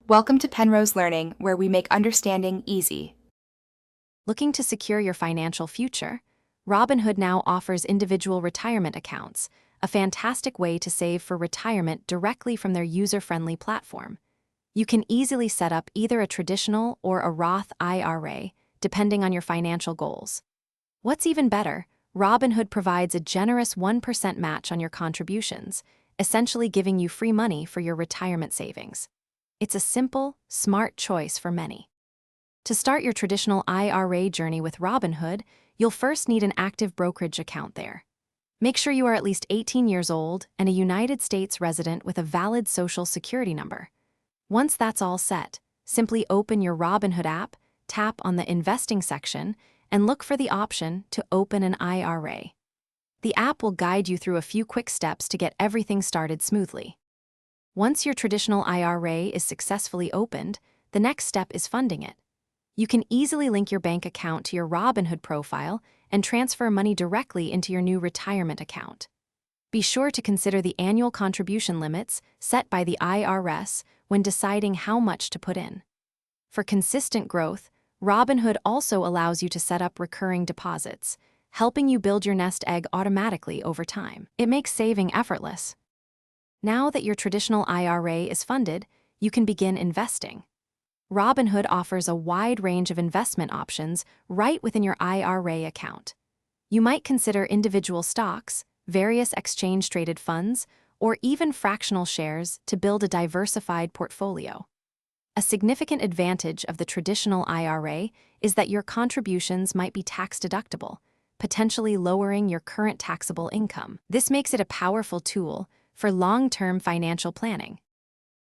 Welcome to Penrose Learning, where we make understanding easy. Looking to secure your financial future? Robinhood now offers individual retirement accounts, a fantastic way to save for retirement directly from their user-friendly platform. You can easily set up either a traditional or a Roth IRA, depending on your financial goals. What's even better, Robinhood provides a generous 1% match on your contributions, essentially giving you free money for your retirement savings. It's a simple, smart choice for many. To start your traditional IRA journey with Robinhood, you'll first need an active brokerage account there. Make sure you are at least 18 years old and a United States resident with a valid Social Security number. Once that's all set, simply open your Robinhood app, tap on the Investing section, and look for the option to open an IRA. The app will guide you through a few quick steps to get everything started smoothly. Once your traditional IRA is successfully opened, the next step is funding it. You can easily link your bank account to your Robinhood profile and transfer money directly into your new retirement account. Be sure to consider the annual contribution limits set by the IRS when deciding how much to put in. For consistent growth, Robinhood also allows you to set up recurring deposits, helping you build your nest egg automatically over time. It makes saving effortless. Now that your traditional IRA is funded, you can begin investing. Robinhood offers a wide range of investment options right within your IRA account. You might consider individual stocks, various exchange-traded funds, or even fractional shares to build a diversified portfolio. A significant advantage of the traditional IRA is that your contributions might be tax-deductible, potentially lowering your current taxable income. This makes it a powerful tool for long-term financial planning.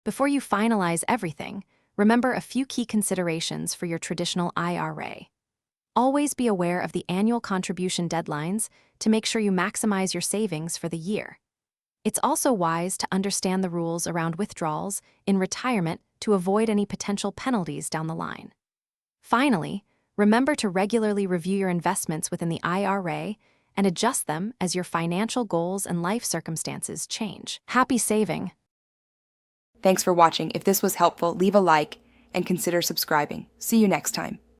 Before you finalize everything, remember a few key considerations for your traditional IRA. Always be aware of the annual contribution deadlines to make sure you maximize your savings for the year. It's also wise to understand the rules around withdrawals in retirement to avoid any potential penalties down the line. Finally, remember to regularly review your investments within the IRA and adjust them as your financial goals and life circumstances change. Happy saving! Thanks for watching. If this was helpful, leave a like and consider subscribing. See you next time.